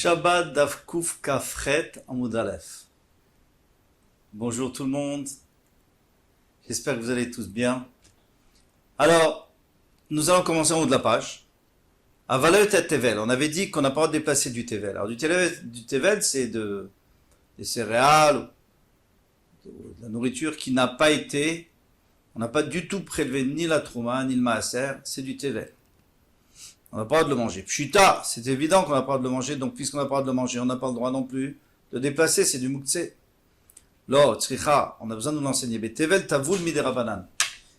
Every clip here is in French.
Shabbat Daf Kuf Kafret Amud Aleph. Bonjour tout le monde, j'espère que vous allez tous bien. Alors, nous allons commencer en haut de la page. Avalet et Tevel, on avait dit qu'on n'a pas le droit de déplacer du Tevel. Alors du Tevel c'est des céréales, de la nourriture qui n'a pas été, on n'a pas du tout prélevé ni la Trouma ni le Maaser, c'est du Tevel. On n'a pas le droit de le manger. Pshita, c'est évident qu'on n'a pas le droit de le manger, donc puisqu'on n'a pas le droit de le manger, on n'a pas le droit non plus de déplacer, c'est du Mouktsé. Lo, Tzricha, on a besoin de nous l'enseigner. Mais Tevel Tavoul mi des Rabanan.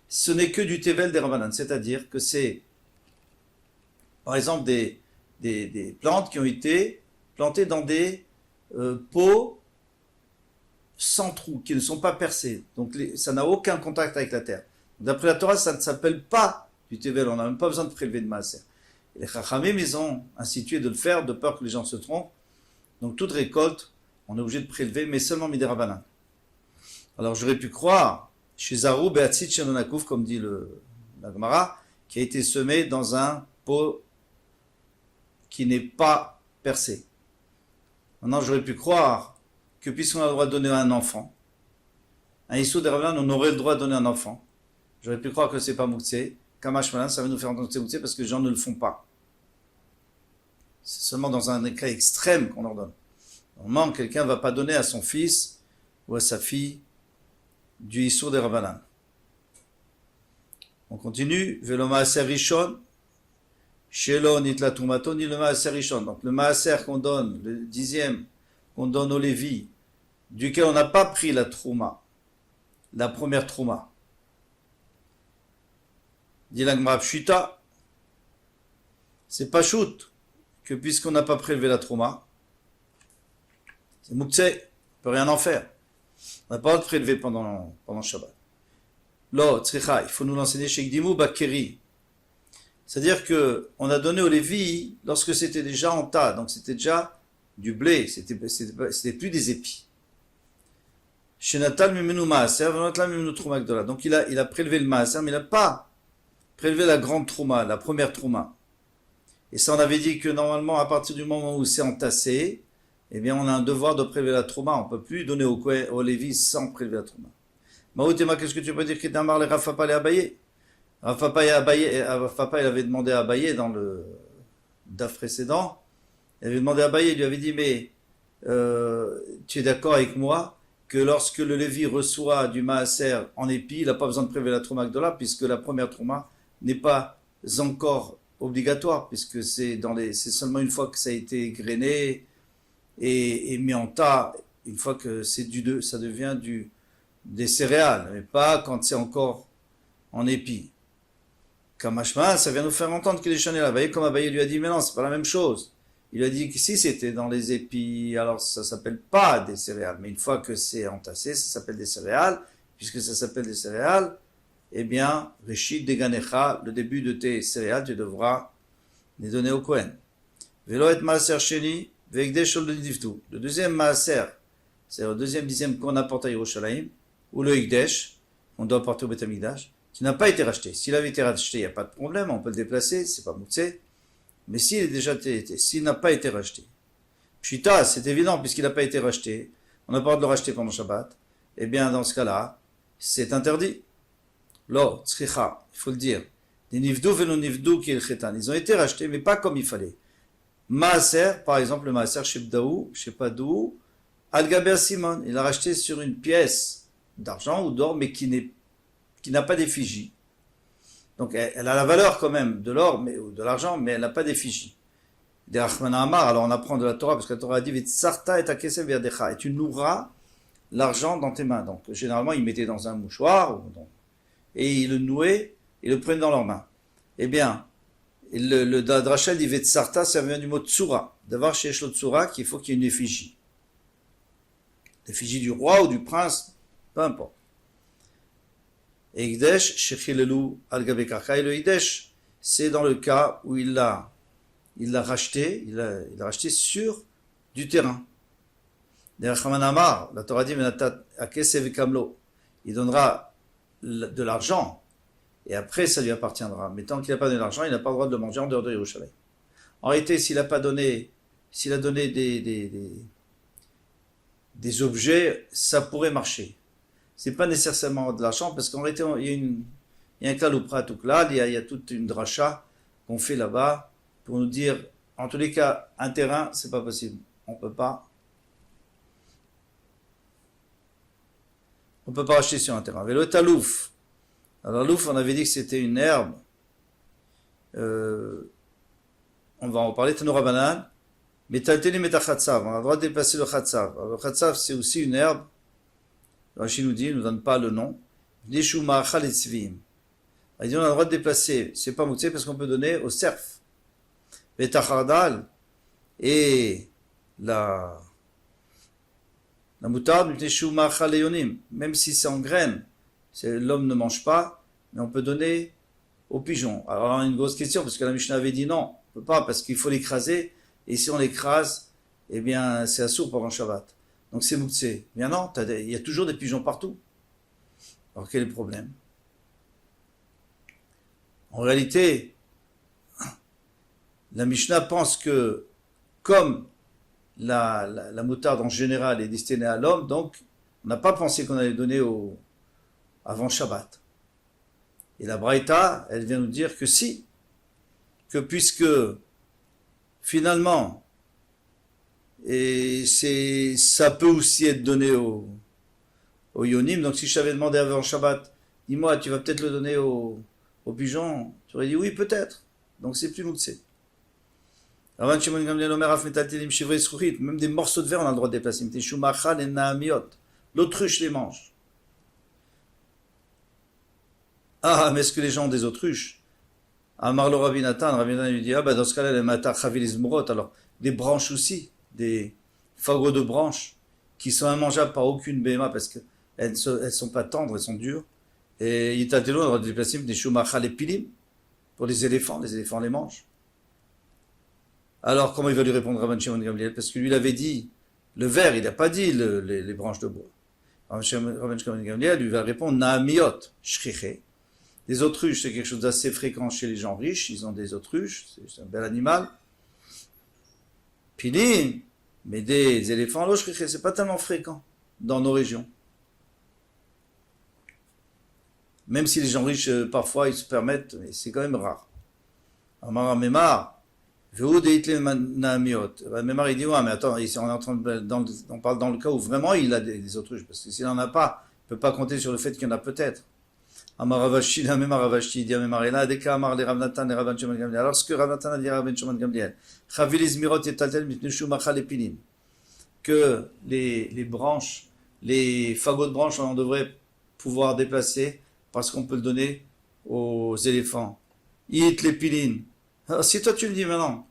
Ce n'est que du Tevel des Rabanan, c'est-à-dire que c'est, par exemple, des plantes qui ont été plantées dans des pots sans trous, qui ne sont pas percés. Donc ça n'a aucun contact avec la terre. D'après la Torah, ça ne s'appelle pas du Tevel, on n'a même pas besoin de prélever de Maaser. Les Chachamim, ils ont institué de le faire de peur que les gens se trompent. Donc toute récolte, on est obligé de prélever, mais seulement Midera Banan. Alors j'aurais pu croire, chez Zarou, Beatzit Shenonakouf, comme dit la Gemara, qui a été semé dans un pot qui n'est pas percé. Maintenant j'aurais pu croire que puisqu'on a le droit de donner à un enfant, un Issou de Rabanan, on aurait le droit de donner à un enfant. J'aurais pu croire que c'est pas Mouktsé. Kamash Malan, ça va nous faire entendre que c'est Mouktsé parce que les gens ne le font pas. C'est seulement dans un cas extrême qu'on leur donne. Normalement, quelqu'un ne va pas donner à son fils ou à sa fille du Issour des Rabanan. On continue. Velo Maaser Rishon, Shelo Nitla Tumato, ni le Maaser Rishon. Donc le Maaser qu'on donne, le 10e qu'on donne au Lévi, duquel on n'a pas pris la Trouma, la première Trouma. Dit l'Agmara Pshita, c'est pas shoot que puisqu'on n'a pas prélevé la Trouma, c'est Mouktsé, on peut rien en faire. On n'a pas le droit de prélever pendant Shabbat. Lo, Tzricha, il faut nous l'enseigner chez Gdimou Bakeri. C'est-à-dire que on a donné au Lévi lorsque c'était déjà en tas, donc c'était déjà du blé, c'était plus des épis. Chez Natal Mimenu Maaser, Natal Mimenu Trouma Gdola. Donc il a prélevé le Maaser, mais il n'a pas prélevé la grande Trouma, la première Trouma. Et ça, on avait dit que normalement, à partir du moment où c'est entassé, eh bien, on a un devoir de prélever la Trouma. On ne peut plus donner au Lévi sans prélever la Trouma. Maoutema, qu'est-ce que tu peux dire? Qu'Itamar les Rafapa les Abaye. Rafapa, il avait demandé à Abaye dans le DAF précédent. Il avait demandé à Abaye, il lui avait dit, mais tu es d'accord avec moi que lorsque le Lévi reçoit du Maaser en épi, il n'a pas besoin de prélever la Trouma Gdola, puisque la première Trouma n'est pas encore obligatoire, puisque c'est seulement une fois que ça a été grainé et mis en tas, une fois que ça devient des céréales, mais pas quand c'est encore en épi. Kamashma, ça vient nous faire entendre qu'il est chané là. Vous voyez, comme Abaye lui a dit, mais non, c'est pas la même chose. Il a dit que si c'était dans les épis, alors ça s'appelle pas des céréales, mais une fois que c'est entassé, ça s'appelle des céréales, puisque ça s'appelle des céréales, eh bien, Reshit Deganecha, le début de tes céréales, tu devras les donner au Kohen. Velo et Maaser Sheni, Veikdesh Ol Niftu. Le deuxième Maaser, c'est le deuxième dixième qu'on apporte à Yerushalayim, ou le Hikdesh, on doit apporter au Beth Amikdash, qui n'a pas été racheté. S'il avait été racheté, il n'y a pas de problème, on peut le déplacer, c'est pas Mouktsé. Mais s'il n'a pas été racheté, Pshita, c'est évident, puisqu'il n'a pas été racheté, on n'a pas le droit de le racheter pendant Shabbat, eh bien, dans ce cas-là, c'est interdit. Lo, tzricha, il faut le dire. Des nifdou velo nifdou qui est le chétan. Ils ont été rachetés, mais pas comme il fallait. Maaser, par exemple, le Maaser chez Bdaou, je sais pas d'où, Al-Gaber Simon, il a racheté sur une pièce d'argent ou d'or, mais qui n'a pas d'effigie. Donc, elle a la valeur quand même de l'or, ou de l'argent, mais elle n'a pas d'effigie. Des Rachmana Amar, alors on apprend de la Torah, parce que la Torah a dit, Vitsarta et Akesef Verdecha, et tu noueras l'argent dans tes mains. Donc, généralement, ils mettaient dans un mouchoir, et ils le nouaient, et le prenaient dans leurs mains. Eh bien, le Drachel dit Vetsarta, ça vient du mot tsura. D'avoir chez Eshlo tsura, qu'il faut qu'il y ait une effigie. L'effigie du roi ou du prince, peu importe. Et Hikdesh, Shechilelu al-Gabe Karka, et le Hikdesh, c'est dans le cas où il l'a racheté, il a racheté sur du terrain. Derrière Amar, la Torah dit, il donnera de l'argent, et après ça lui appartiendra. Mais tant qu'il n'a pas donné l'argent, il n'a pas le droit de le manger en dehors de Yerushalayim. En réalité, s'il n'a pas donné s'il a donné des objets, ça pourrait marcher. C'est pas nécessairement de l'argent, parce qu'en réalité, il y a un klalouprat ou klal, il y a toute une dracha qu'on fait là-bas pour nous dire, en tous les cas, un terrain, c'est pas possible. On peut pas acheter sur un terrain. Avec le talouf. Alors, louf, on avait dit que c'était une herbe. On va en parler, Tanoura Banane. Mais Talteli Metachatsav, on a le droit de déplacer le Khatsav. Alors, le Khatsav, c'est aussi une herbe. Rachid nous dit, il ne nous donne pas le nom. Nishu Ma'achal et Tzvim. Il dit, on a le droit de déplacer. C'est pas Mouktsé parce qu'on peut donner au cerf. Betachardal et la moutarde, Nishu Ma'achal et Yonim. Même si c'est en graines, l'homme ne mange pas, mais on peut donner aux pigeons. Alors, on a une grosse question parce que la Mishnah avait dit non, on peut pas parce qu'il faut l'écraser. Et si on l'écrase, eh bien, c'est assourd pendant Shabbat. Donc c'est Mouktsé. Bien non, il y a toujours des pigeons partout. Alors quel est le problème? En réalité, la Mishnah pense que comme la moutarde en général est destinée à l'homme, donc on n'a pas pensé qu'on allait donner avant Shabbat. Et la Braïta, elle vient nous dire que si, que puisque finalement, et ça peut aussi être donné au Yonim. Donc si je t'avais demandé avant Shabbat, dis-moi, tu vas peut-être le donner aux pigeons, tu aurais dit oui, peut-être. Donc c'est plus Mouktsé. Même des morceaux de verre, on a le droit de déplacer. L'autruche les mange. Ah, mais est-ce que les gens ont des autruches? Amar le Rabbi Nathan lui dit, ah ben dans ce cas-là, les matar chavilis murot, alors des branches aussi, des fagots de branches, qui sont immangeables par aucune béma, parce qu'elles sont pas tendres, elles sont dures. Et Yitatelo, on va déplacer des shumachal et pilim, pour les éléphants les mangent. Alors, comment il va lui répondre Rabban Shimon Gamliel? Parce que lui, il avait dit, le verre, il n'a pas dit les branches de bois. Rabban Shimon Gamliel lui va répondre, naamiot, shriche. Les autruches, c'est quelque chose d'assez fréquent chez les gens riches. Ils ont des autruches, c'est un bel animal. Pilim, mais des éléphants, c'est pas tellement fréquent dans nos régions. Même si les gens riches, parfois, ils se permettent, mais c'est quand même rare. Amar Memar, Memar, il dit, ouais, mais attends, ici, on parle dans le cas où vraiment il a des autruches, parce que s'il n'en a pas, il ne peut pas compter sur le fait qu'il y en a peut-être. Amaravashi, la même Aravashi, dit Amemarena, Deka Amar les Ravnatan et Rabban Shimon Gamliel. Alors, ce que Ravnatan a dit à Rabban Shimon Gamliel, Chaviliz Mirot et Tatel Mitnushu Machal et Pilim, que les branches, les fagots de branches, on devrait pouvoir déplacer parce qu'on peut le donner aux éléphants. It les pilines. Alors, si toi tu me dis maintenant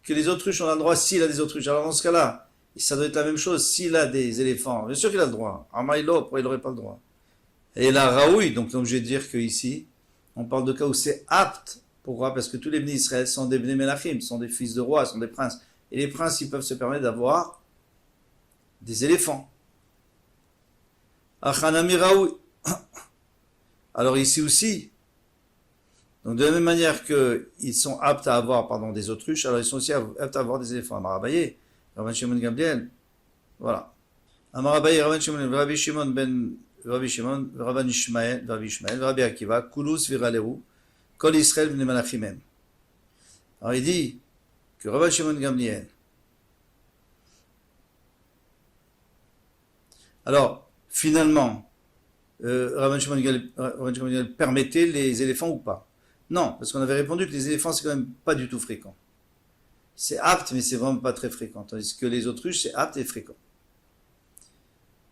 que les autruches ont le droit, s'il a des autruches, alors dans ce cas-là, ça doit être la même chose s'il a des éléphants. Bien sûr qu'il a le droit. Amaïlo, pourquoi il n'aurait pas le droit? Et la Raoui, donc comme je vais dire qu'ici, on parle de cas où c'est apte. Pourquoi? Parce que tous les bénis Israël sont des bénis Melachim, sont des fils de rois, sont des princes. Et les princes, ils peuvent se permettre d'avoir des éléphants. Achanami Raoui. Alors ici aussi, donc de la même manière qu'ils sont aptes à avoir des autruches, alors ils sont aussi aptes à avoir des éléphants. Amarabaye, Rabban Shimon Gamliel, voilà. Amarabaye, Rabban Shimon, Rabbi Shimon ben Rabbi Shimon, Rabban Ishmael, Rabbi Akiva, Kulus Viralehu, Kol Israël Bnei Malachimem. Alors il dit que Rabban Shimon Gamliel, alors finalement, Rabban Shimon Gamliel permettait les éléphants ou pas? Non, parce qu'on avait répondu que les éléphants c'est quand même pas du tout fréquent. C'est apte, mais c'est vraiment pas très fréquent. Tandis que les autruches c'est apte et fréquent.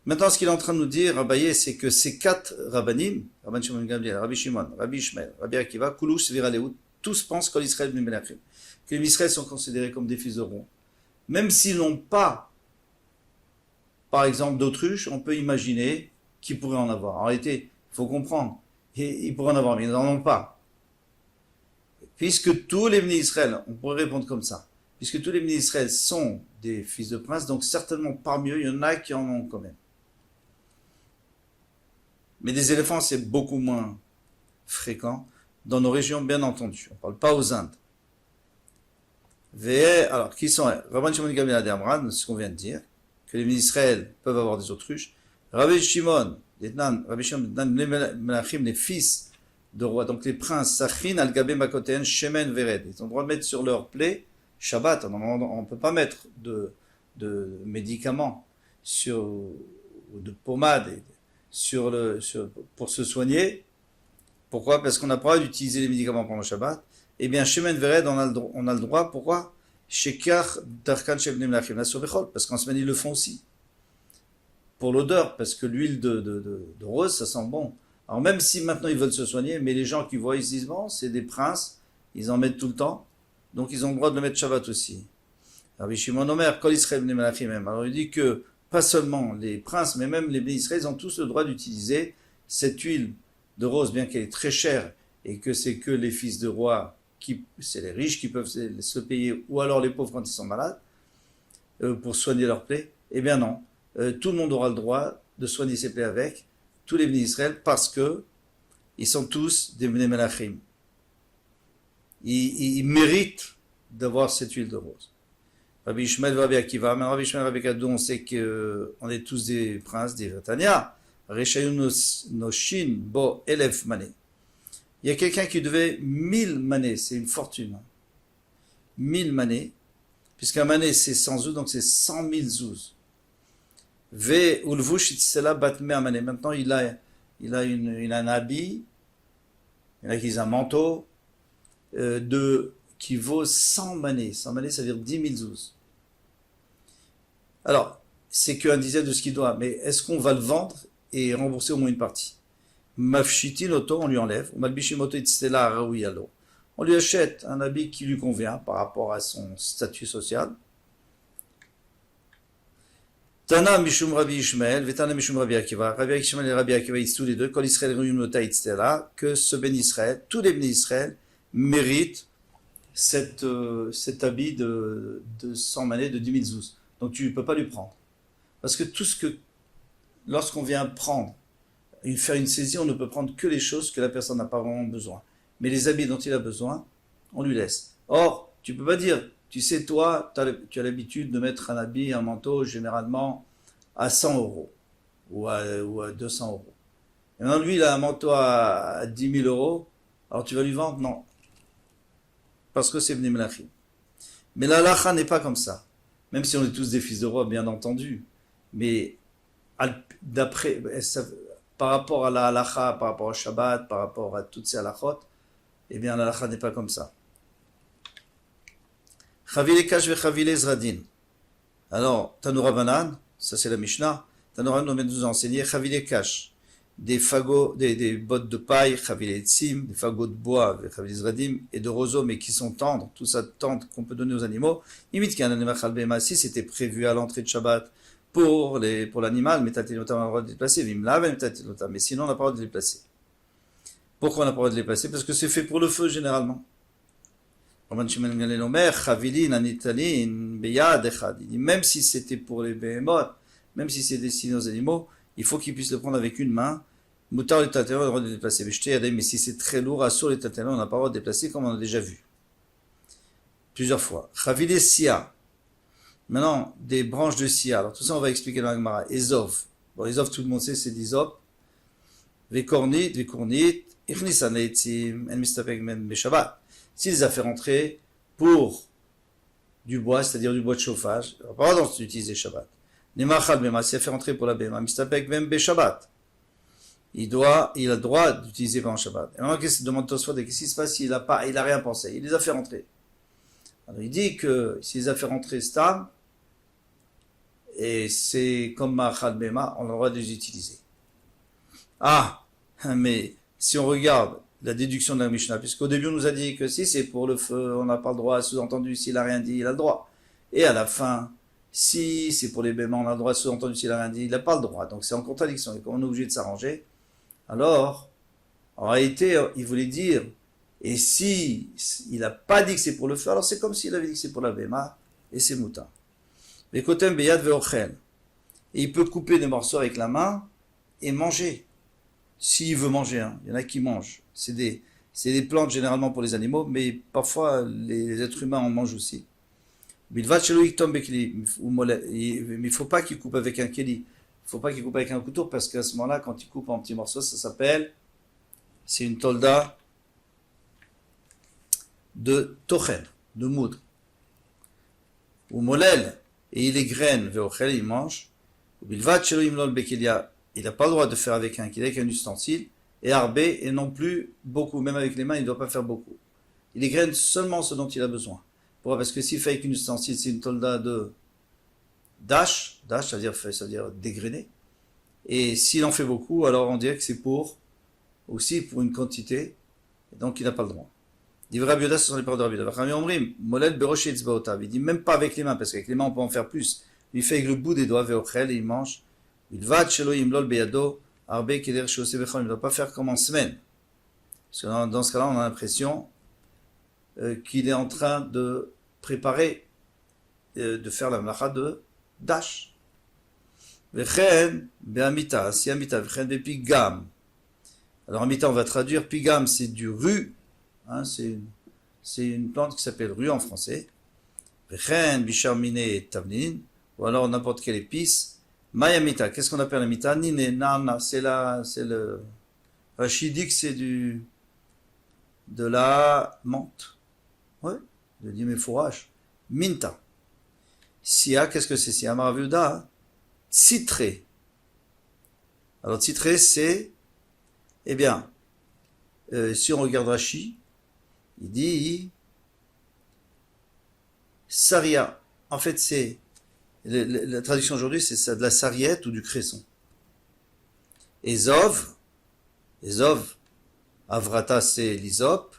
Maintenant, ce qu'il est en train de nous dire, Abaye, c'est que ces 4 rabbanim, Rabban Shimon Gamliel, Rabbi Shimon, Rabbi Ishmael, Rabbi Akiva, Kulush, Viralehu, tous pensent que l'Israël Bnei Melachim, que les Israël sont considérés comme des fils de roi. Même s'ils n'ont pas, par exemple, d'autruche, on peut imaginer qu'ils pourraient en avoir. En réalité, il faut comprendre, ils pourraient en avoir, mais ils n'en ont pas. Puisque tous les bénis Israël, on pourrait répondre comme ça, puisque tous les bénis Israël sont des fils de princes, donc certainement parmi eux, il y en a qui en ont quand même. Mais des éléphants, c'est beaucoup moins fréquent dans nos régions, bien entendu. On ne parle pas aux Indes. Alors, qui sont Rabban Shimon Gamliel Adamran, ce qu'on vient de dire, que les ministres d'Israël peuvent avoir des autruches. Rabbi Shimon, les fils de rois, donc les princes, Sachin al Gabé Makoten, Shemen Vered, ils ont le droit de mettre sur leur plaie, Shabbat, on ne peut pas mettre de médicaments ou de pommade pour se soigner. Pourquoi? Parce qu'on n'a pas le droit d'utiliser les médicaments pendant le Shabbat. Eh bien, Shemen Vered, on a le droit. Pourquoi? Shekar Darkan Shebnim Lachim la Sobechol, parce qu'en semaine ils le font aussi. Pour l'odeur, parce que l'huile de rose, ça sent bon. Alors même si maintenant ils veulent se soigner, mais les gens qui voient, ils se disent, bon, c'est des princes, ils en mettent tout le temps, donc ils ont le droit de le mettre Shabbat aussi. Rabbi Shimon Omer, Kol Israël Bnei Malachim même. Alors il dit que pas seulement les princes, mais même les Bnei Israël, ils ont tous le droit d'utiliser cette huile de rose, bien qu'elle est très chère, et que c'est que les fils de rois, c'est les riches qui peuvent se payer, ou alors les pauvres quand ils sont malades, pour soigner leurs plaies. Eh bien non, tout le monde aura le droit de soigner ses plaies avec, tous les Bnei Israël, parce que ils sont tous des Bnei Melachim. Ils méritent d'avoir cette huile de rose. Rabbi Ishmael Rabbi Akiva, mais Rabbi Ishmael Rabbi Akiva, on sait qu'on est tous des princes, des Tanya. Reshayun Noshin Bo Elef Mané. Il y a quelqu'un qui devait 1000 manées, c'est une fortune. 1000 manées, puisqu'un mané c'est 100 zouz, donc c'est 100 000 zouz. Ve ulvush itzela batme mané. Maintenant il a un habit, il a un manteau qui vaut 100 manées. 100 manées, ça veut dire 10 000 zouz. Alors, c'est qu'un dixième de ce qu'il doit, mais est-ce qu'on va le vendre et rembourser au moins une partie? Mafshiti l'auto, on lui enlève. On lui achète un habit qui lui convient par rapport à son statut social. Tana Mishum Rabbi Ishmael, Vetana Mishum Rabbi Akiva. Rabbi Ishmael et Rabbi Akiva, ils disent tous les deux, Kol Israël Ruyum Nota Itztela, que ce Ben Israël, tous les Ben Israël, méritent cet habit de 100 manées de 10 000 zouz. Donc tu ne peux pas lui prendre. Parce que lorsqu'on vient faire une saisie, on ne peut prendre que les choses que la personne n'a pas vraiment besoin. Mais les habits dont il a besoin, on lui laisse. Or, tu ne peux pas dire, tu sais, toi, tu as l'habitude de mettre un habit, un manteau, généralement, à 100 euros ou à 200 euros. Et maintenant, lui, il a un manteau à 10 000 euros, alors tu vas lui vendre? Non. Parce que c'est Bnei Melachim. Mais la halakha n'est pas comme ça. Même si on est tous des fils de roi, bien entendu. Mais par rapport à la halakha, par rapport au Shabbat, par rapport à toutes ces halakhot, eh bien la halakha n'est pas comme ça. Chavile kash ve chavile zradin. Alors, Tanoura Banan, ça c'est la Mishnah, Tanoura nous a enseigné chavile kash, des fagots, des bottes de paille, chavile tzim, des fagots de bois, chavile zradim, et de roseaux, mais qui sont tendres, tout ça tendre qu'on peut donner aux animaux. Imit qu'un animal chalbema, si c'était prévu à l'entrée de Shabbat, pour l'animal, mais on a le droit de les placer, mais sinon on n'a pas le droit de les placer. Pourquoi on n'a pas le droit de les placer? Parce que c'est fait pour le feu généralement. Même si c'était pour les behemoth, même si c'est destiné aux animaux, il faut qu'ils puissent le prendre avec une main. Moutar les tatéros, on a le droit de les déplacer. Mais si c'est très lourd, assur les tatéros, on n'a pas le droit de les déplacer comme on a déjà vu. Plusieurs fois. Chavile sia. Maintenant, des branches de sia. Alors tout ça, on va expliquer dans la Gemara. Ezov. Bon, Ezov, tout le monde sait, c'est d'Izop. Vekornit, Ichnisan leitzim, en mistapek men beshabbat. S'il les a fait rentrer pour du bois, c'est-à-dire du bois de chauffage, il n'a pas le droit d'utiliser Shabbat. Nemachal bema, s'il a fait rentrer pour la bema, mistapek men beshabbat. Il a le droit d'utiliser pendant Shabbat. Et maintenant, demande Tosfot, qu'est-ce qui se passe s'il a rien pensé? Il les a fait rentrer. Alors, il dit que s'il les a fait rentrer stam, et c'est comme Machal bema, on a le droit de les utiliser. Ah, mais si on regarde la déduction de la Mishnah, puisqu'au début on nous a dit que si c'est pour le feu, on n'a pas le droit, sous-entendu, s'il n'a rien dit, il a le droit. Et à la fin, si c'est pour les bêtements, on a le droit, sous-entendu, s'il n'a rien dit, il n'a pas le droit. Donc c'est en contradiction, et comme on est obligé de s'arranger, alors, en réalité, il voulait dire, et si il n'a pas dit que c'est pour le feu, alors c'est comme s'il avait dit que c'est pour la béma, et c'est mouta. Les kotem beyad veochel. Et il peut couper des morceaux avec la main, et manger. S'il veut manger, hein. Il y en a qui mangent. C'est des plantes généralement pour les animaux, mais parfois les êtres humains en mangent aussi. Bilvat shelo yiktom bekeli. Mais il faut pas qu'il coupe avec un keli. Il faut pas qu'il coupe avec un couteau parce qu'à ce moment-là, quand il coupe en petits morceaux, ça s'appelle, c'est une tolda de tochen, de moudre. Ou molel, et il égrène, veochel, il mange. Bilvat shelo imlol bekelia. Il n'a pas le droit de faire avec un keli, avec un ustensile. Et arbé, et non plus beaucoup. Même avec les mains, il ne doit pas faire beaucoup. Il égrène seulement ce dont il a besoin. Pourquoi? Parce que s'il fait avec une ustensile, c'est une tolda de dash, c'est-à-dire dégrainer. Et s'il en fait beaucoup, alors on dirait que c'est aussi pour une quantité, et donc il n'a pas le droit. Il dit Rabbi Yoda, ce sont les paroles de Rabbi Yoda. Il dit même pas avec les mains, parce qu'avec les mains on peut en faire plus. Il fait avec le bout des doigts, veochel, et il mange. Il va shelo imlol beyado. Arbe keder shosé bechol, il ne doit pas faire comme en semaine. Parce que dans ce cas-là, on a l'impression qu'il est en train de préparer, de faire la malacha de dash. Vechen be'amita, si amita, vechen be'pigam. Alors amita, on va traduire, pigam, c'est du rue, hein, c'est une plante qui s'appelle rue en français. Vechen bicharminé tavnin, ou alors n'importe quelle épice. Mayamita, qu'est-ce qu'on appelle la mita? Nine, nana, c'est le Rachid dit que c'est de la menthe. Ouais, je dis mes fourrages. Minta. Sia, qu'est-ce que c'est? Sia maraviuda. Citré. Alors, citré, c'est, eh bien, si on regarde Rachid, il dit Saria. En fait, c'est la traduction aujourd'hui, c'est de la sarriette ou du cresson. Ezov, Avrata, c'est l'isop.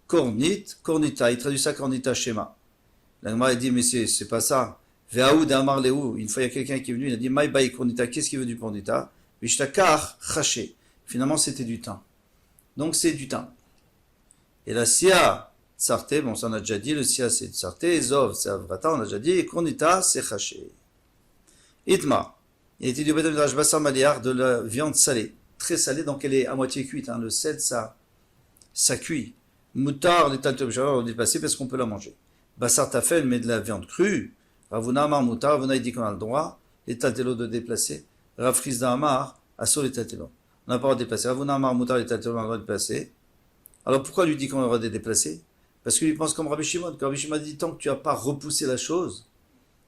Kornita, il traduit ça Kornita Shema. L'Agma, il dit, mais c'est pas ça. Ve'aoud amar lehu, une fois il y a quelqu'un qui est venu, il a dit, Maï baï Kornita, qu'est-ce qu'il veut du Kornita? Vishtakar chaché. Finalement, c'était du thym. Donc, c'est du thym. Et la sia, Tsarté, bon, ça on a déjà dit, le sia c'est Tsarté, Zov c'est Avrata, on a déjà dit, et Kornita c'est Chaché. Itma, il était du Beth Midrash Bassar Maliar de la viande salée, très salée, donc elle est à moitié cuite, hein, le sel ça cuit. Moutar, les taltop, on dit passer parce qu'on peut la manger. Bassar Tafel, mais de la viande crue. Ravuna Amar Moutar, Ravuna il dit qu'on a le droit, les taltelo de déplacer. Rav Frisda Amar, Assur les taltelo. On n'a pas le droit de déplacer. Ravuna Amar Moutar, les taltelo, on a le droit de déplacer. Alors pourquoi lui dit qu'on a le droit de déplacer? Parce qu'il pense comme Rabbi Shimon. Quand Rabbi Shimon dit tant que tu n'as pas repoussé la chose,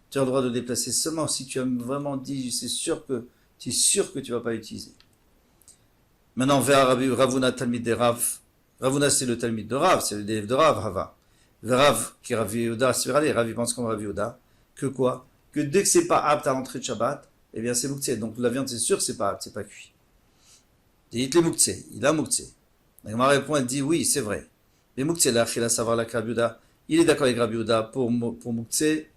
tu as le droit de déplacer seulement si tu as vraiment dit, c'est sûr que tu es sûr que tu ne vas pas utiliser. Maintenant, vers Ravuna Talmid de Rav. Ravuna c'est le Talmid de Rav, c'est l'élève de Rav, Rava. Vers Rav, qui est Rav Yehuda, c'est vrai, Rav il pense comme Rav Yehuda, que quoi? Que dès que c'est pas apte à l'entrée de Shabbat, eh bien c'est Mouktsé. Donc la viande c'est sûr c'est pas apte, c'est pas cuit. Il est Mouktsé, il a Mouktsé. La Gemara répond, elle dit oui, c'est vrai. Mais Mouktsé, la Achila, savoir la Krabiuda, il est d'accord avec Rabiuda pour Mouktsé,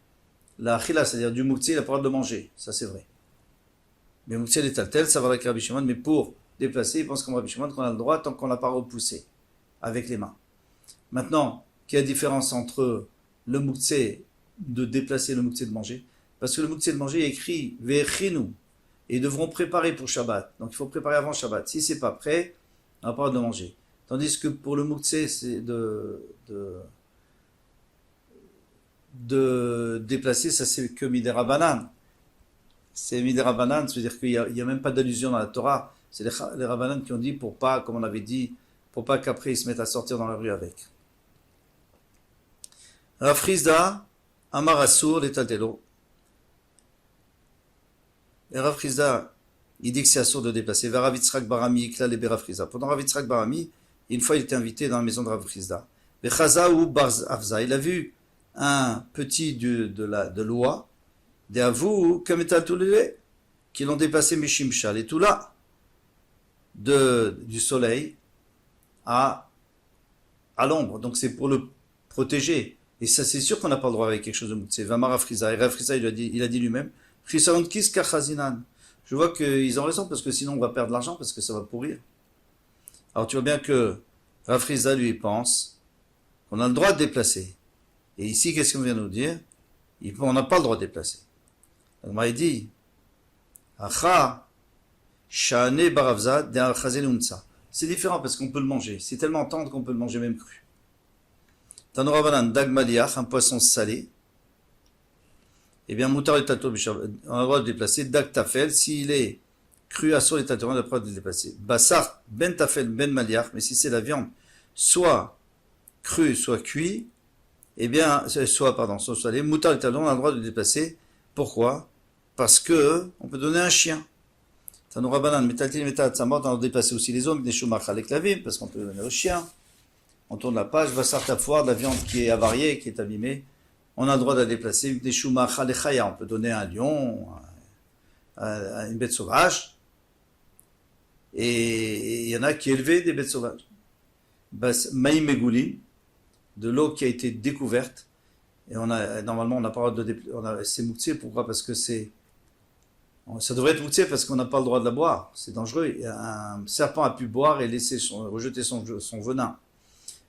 la Achila, c'est-à-dire du Mouktsé, il a pas le droit de le manger, ça c'est vrai. Mais Mouktsé, il est tel, savoir la Rabbi Shimon, mais pour déplacer, il pense comme Rabbi Shimon qu'on a le droit tant qu'on l'a pas repoussé avec les mains. Maintenant, quelle est la différence entre le Mouktsé de déplacer et le Mouktsé de manger? Parce que le Mouktsé de manger est écrit Ve'echinu, et ils devront préparer pour Shabbat. Donc il faut préparer avant Shabbat. Si c'est pas prêt, on n'a pas le droit de manger. Tandis que pour le Mouktsé, c'est de déplacer, ça c'est que Midera Banan. C'est Midera Banan, c'est-à-dire qu'il n'y a même pas d'allusion dans la Torah. C'est les Rabbanan qui ont dit pour pas, comme on avait dit, pour pas qu'après ils se mettent à sortir dans la rue avec. Rav Frisda, Amar Asur, l'état de l'eau. Et Rav Frisda, il dit que c'est assourd de déplacer. Vers Rav Yitzhak Barami, Klal et Rav Frisda. Pendant Rav Yitzhak Barami, une fois il était invité dans la maison de Rav Frisda. Bechaza ou Barz Avza, il a vu un petit de l'oie, des avou, comme état tout le qui l'ont déplacé Meshimshal et tout là, du soleil à l'ombre. Donc c'est pour le protéger. Et ça, c'est sûr qu'on n'a pas le droit avec quelque chose de mouktsé. Vamara Frisa. Et Rav Frisa, il a dit lui-même, je vois qu'ils ont raison, parce que sinon on va perdre l'argent, parce que ça va pourrir. Alors tu vois bien que Rav Frisa, lui, pense qu'on a le droit de déplacer. Et ici, qu'est-ce qu'on vient nous dire? On n'a pas le droit de déplacer. Donc, il dit, Acha, Shane Baravza, c'est différent parce qu'on peut le manger. C'est tellement tendre qu'on peut le manger même cru. Tanorabanan Dagmaliach, un poisson salé. eh bien, Moutar et Tato, on a le droit de déplacer. Dak Tafel, s'il est cru à sur les Tato, on a le droit de le déplacer. Bassar, Ben Tafel, Ben Maliach, mais si c'est la viande, soit crue, soit cuit, eh bien, soit salé, Moutar et Tato, on a le droit de le déplacer. Pourquoi? Parce que on peut donner un chien. Tanoura Banan, Metaltil, Metal, Tzamot, on a déplacé aussi les hommes, des Shumach, avec la vie, parce qu'on peut donner au chien. On tourne la page, Bassar Tafoir, de la viande qui est avariée, qui est abîmée. On a le droit de la déplacer. Des Shumach, Alechaya, on peut donner un lion, une bête sauvage. Et il y en a qui élevaient des bêtes sauvages. Maïm Megoulim, de l'eau qui a été découverte. Et normalement, on n'a pas le droit de c'est mouktsé, pourquoi? Parce que ça devrait être mouktsé parce qu'on n'a pas le droit de la boire. C'est dangereux. Un serpent a pu boire et rejeter son venin.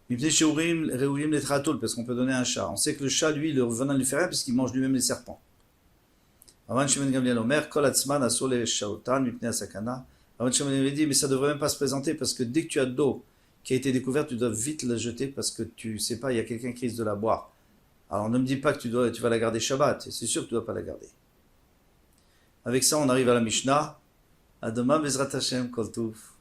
Parce qu'on peut donner un chat. On sait que le chat, lui, le venin lui fait rien puisqu'il mange lui-même les serpents. Ravan Shimon Gamliel Omer, Kol Atzman Asole Shaotan, Mipnei Sakana. Ravan Shimon Gamliel dit, mais ça devrait même pas se présenter parce que dès que tu as de l'eau qui a été découverte, tu dois vite la jeter parce que tu sais pas, il y a quelqu'un qui risque de la boire. Alors ne me dis pas que tu vas la garder Shabbat, c'est sûr que tu ne dois pas la garder. Avec ça, on arrive à la Mishnah. À demain, Bezrat Hashem, Kol Touf.